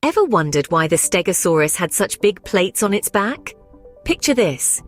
Ever wondered why the Stegosaurus had such big plates on its back? Picture this.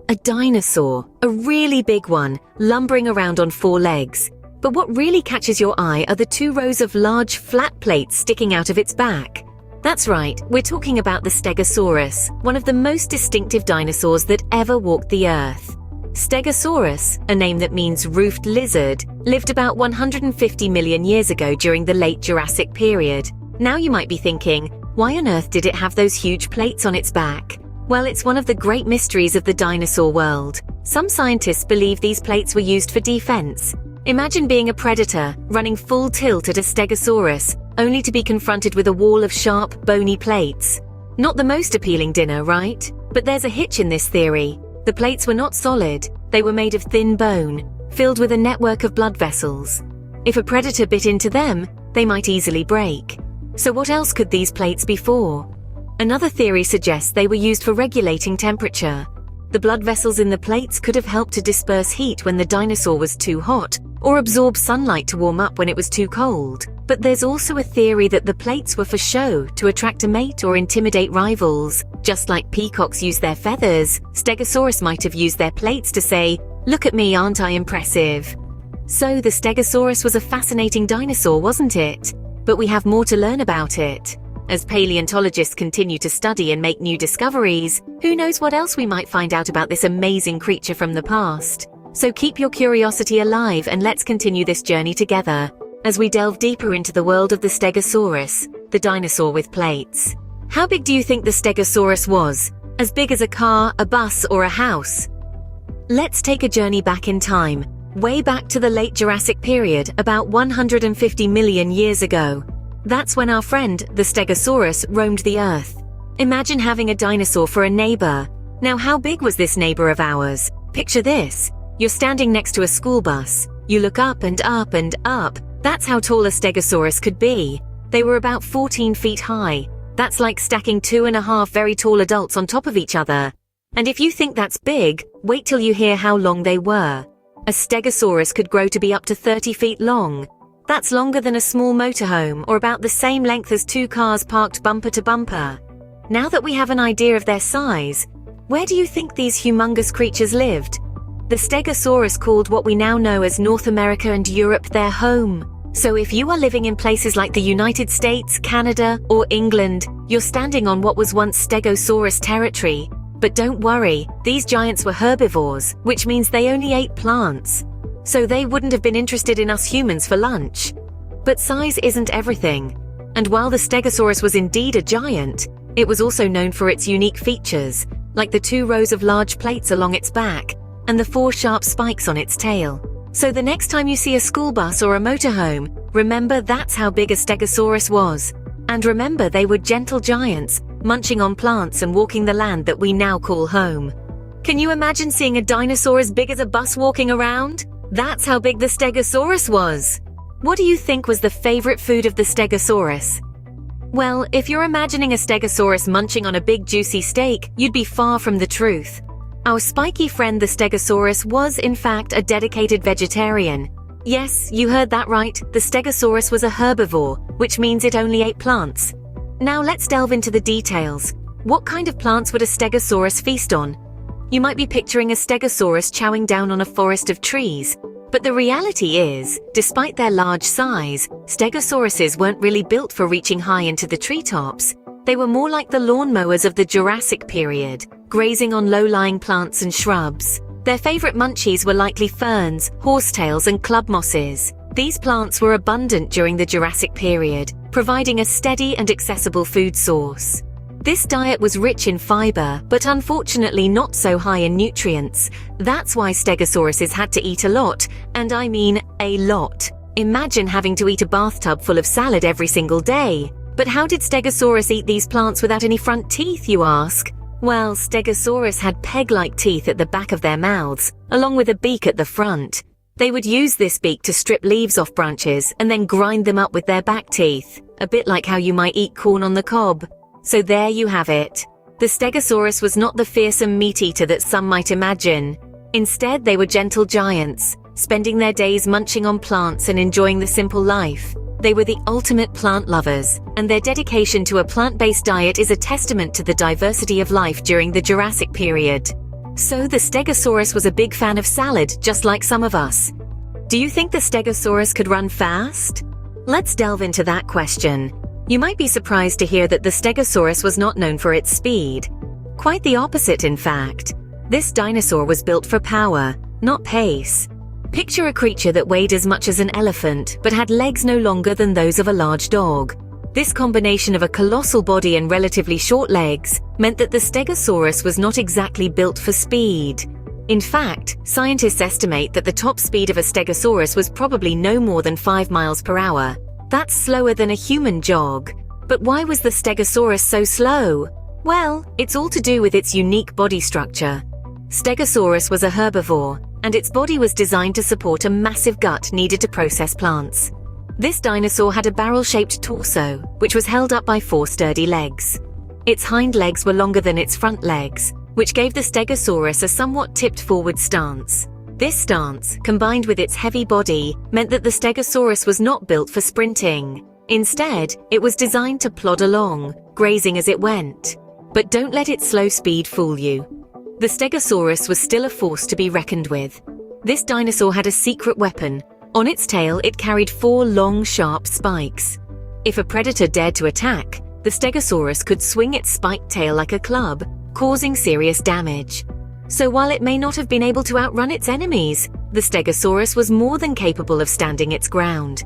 A dinosaur, a really big one, lumbering around on 4 legs. But what really catches your eye are the 2 rows of large, flat plates sticking out of its back. That's right, we're talking about the Stegosaurus, one of the most distinctive dinosaurs that ever walked the Earth. Stegosaurus, a name that means roofed lizard, lived about 150 million years ago during the late Jurassic period. Now you might be thinking, why on earth did it have those huge plates on its back? Well, it's one of the great mysteries of the dinosaur world. Some scientists believe these plates were used for defense. Imagine being a predator, running full tilt at a Stegosaurus, only to be confronted with a wall of sharp, bony plates. Not the most appealing dinner, right? But there's a hitch in this theory. The plates were not solid. They were made of thin bone, filled with a network of blood vessels. If a predator bit into them, they might easily break. So what else could these plates be for? Another theory suggests they were used for regulating temperature. The blood vessels in the plates could have helped to disperse heat when the dinosaur was too hot, or absorb sunlight to warm up when it was too cold. But there's also a theory that the plates were for show, to attract a mate or intimidate rivals. Just like peacocks use their feathers, Stegosaurus might have used their plates to say, "Look at me, aren't I impressive?" So the Stegosaurus was a fascinating dinosaur, wasn't it? But we have more to learn about it. As paleontologists continue to study and make new discoveries, who knows what else we might find out about this amazing creature from the past. So keep your curiosity alive and let's continue this journey together as we delve deeper into the world of the Stegosaurus, the dinosaur with plates. How big do you think the Stegosaurus was? As big as a car, a bus, or a house? Let's take a journey back in time, way back to the late Jurassic period, about 150 million years ago. That's when our friend, the Stegosaurus, roamed the Earth. Imagine having a dinosaur for a neighbor. Now, how big was this neighbor of ours? Picture this. You're standing next to a school bus. You look up and up and up. That's how tall a Stegosaurus could be. They were about 14 feet high. That's like stacking 2.5 very tall adults on top of each other. And if you think that's big, wait till you hear how long they were. A Stegosaurus could grow to be up to 30 feet long. That's longer than a small motorhome, or about the same length as 2 cars parked bumper to bumper. Now that we have an idea of their size, where do you think these humongous creatures lived? The Stegosaurus called what we now know as North America and Europe their home. So if you are living in places like the United States, Canada, or England, you're standing on what was once Stegosaurus territory. But don't worry, these giants were herbivores, which means they only ate plants. So they wouldn't have been interested in us humans for lunch. But size isn't everything. And while the Stegosaurus was indeed a giant, it was also known for its unique features, like the 2 rows of large plates along its back, and the 4 sharp spikes on its tail. So the next time you see a school bus or a motorhome, remember that's how big a Stegosaurus was. And remember they were gentle giants, munching on plants and walking the land that we now call home. Can you imagine seeing a dinosaur as big as a bus walking around? That's how big the Stegosaurus was. What do you think was the favorite food of the Stegosaurus? Well, if you're imagining a Stegosaurus munching on a big juicy steak, you'd be far from the truth. Our spiky friend the Stegosaurus was, in fact, a dedicated vegetarian. Yes, you heard that right. The Stegosaurus was a herbivore, which means it only ate plants. Now let's delve into the details. What kind of plants would a Stegosaurus feast on? You might be picturing a Stegosaurus chowing down on a forest of trees. But the reality is, despite their large size, Stegosauruses weren't really built for reaching high into the treetops. They were more like the lawnmowers of the Jurassic period, grazing on low-lying plants and shrubs. Their favorite munchies were likely ferns, horsetails, and club mosses. These plants were abundant during the Jurassic period, providing a steady and accessible food source. This diet was rich in fiber, but unfortunately not so high in nutrients. That's why Stegosauruses had to eat a lot, and I mean a lot. Imagine having to eat a bathtub full of salad every single day. But how did Stegosaurus eat these plants without any front teeth, you ask? Well, Stegosaurus had peg-like teeth at the back of their mouths, along with a beak at the front. They would use this beak to strip leaves off branches and then grind them up with their back teeth, a bit like how you might eat corn on the cob. So there you have it. The Stegosaurus was not the fearsome meat-eater that some might imagine. Instead, they were gentle giants, spending their days munching on plants and enjoying the simple life. They were the ultimate plant lovers, and their dedication to a plant-based diet is a testament to the diversity of life during the Jurassic period. So the Stegosaurus was a big fan of salad, just like some of us. Do you think the Stegosaurus could run fast? Let's delve into that question. You might be surprised to hear that the Stegosaurus was not known for its speed. Quite the opposite, in fact. This dinosaur was built for power, not pace. Picture a creature that weighed as much as an elephant, but had legs no longer than those of a large dog. This combination of a colossal body and relatively short legs meant that the Stegosaurus was not exactly built for speed. In fact, scientists estimate that the top speed of a Stegosaurus was probably no more than 5 miles per hour. That's slower than a human jog. But why was the Stegosaurus so slow? Well, it's all to do with its unique body structure. Stegosaurus was a herbivore, and its body was designed to support a massive gut needed to process plants. This dinosaur had a barrel-shaped torso, which was held up by 4 sturdy legs. Its hind legs were longer than its front legs, which gave the Stegosaurus a somewhat tipped forward stance. This stance, combined with its heavy body, meant that the Stegosaurus was not built for sprinting. Instead, it was designed to plod along, grazing as it went. But don't let its slow speed fool you. The Stegosaurus was still a force to be reckoned with. This dinosaur had a secret weapon. On its tail, it carried 4 long, sharp spikes. If a predator dared to attack, the Stegosaurus could swing its spiked tail like a club, causing serious damage. So while it may not have been able to outrun its enemies, the Stegosaurus was more than capable of standing its ground.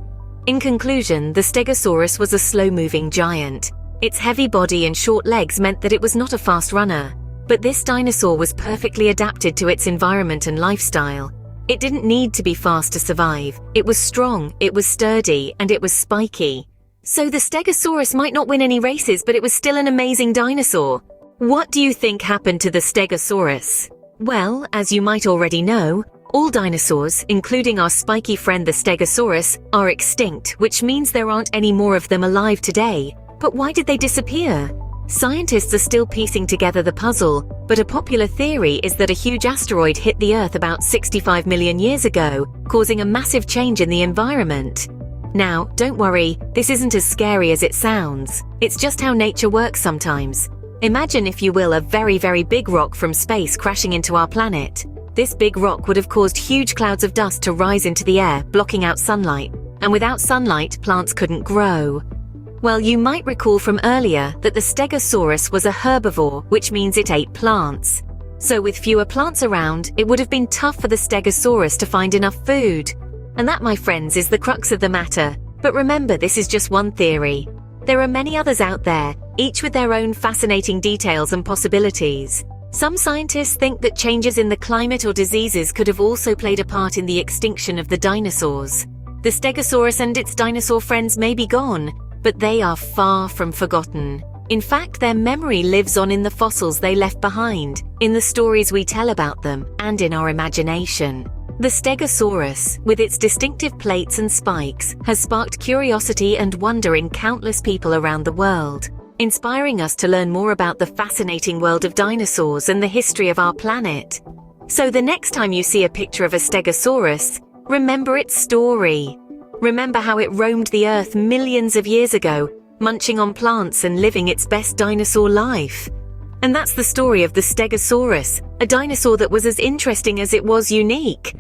In conclusion, the Stegosaurus was a slow-moving giant. Its heavy body and short legs meant that it was not a fast runner. But this dinosaur was perfectly adapted to its environment and lifestyle. It didn't need to be fast to survive. It was strong, it was sturdy, and it was spiky. So the Stegosaurus might not win any races, but it was still an amazing dinosaur. What do you think happened to the Stegosaurus? Well, as you might already know, all dinosaurs, including our spiky friend the Stegosaurus, are extinct, which means there aren't any more of them alive today. But why did they disappear? Scientists are still piecing together the puzzle, but a popular theory is that a huge asteroid hit the Earth about 65 million years ago, causing a massive change in the environment. Now, don't worry, this isn't as scary as it sounds. It's just how nature works sometimes. Imagine, if you will, a very, very big rock from space crashing into our planet. This big rock would have caused huge clouds of dust to rise into the air, blocking out sunlight. And without sunlight, plants couldn't grow. Well, you might recall from earlier that the Stegosaurus was a herbivore, which means it ate plants. So with fewer plants around, it would have been tough for the Stegosaurus to find enough food. And that, my friends, is the crux of the matter. But remember, this is just one theory. There are many others out there, each with their own fascinating details and possibilities. Some scientists think that changes in the climate or diseases could have also played a part in the extinction of the dinosaurs. The Stegosaurus and its dinosaur friends may be gone, but they are far from forgotten. In fact, their memory lives on in the fossils they left behind, in the stories we tell about them, and in our imagination. The Stegosaurus, with its distinctive plates and spikes, has sparked curiosity and wonder in countless people around the world, inspiring us to learn more about the fascinating world of dinosaurs and the history of our planet. So the next time you see a picture of a Stegosaurus, remember its story. Remember how it roamed the Earth millions of years ago, munching on plants and living its best dinosaur life. And that's the story of the Stegosaurus, a dinosaur that was as interesting as it was unique.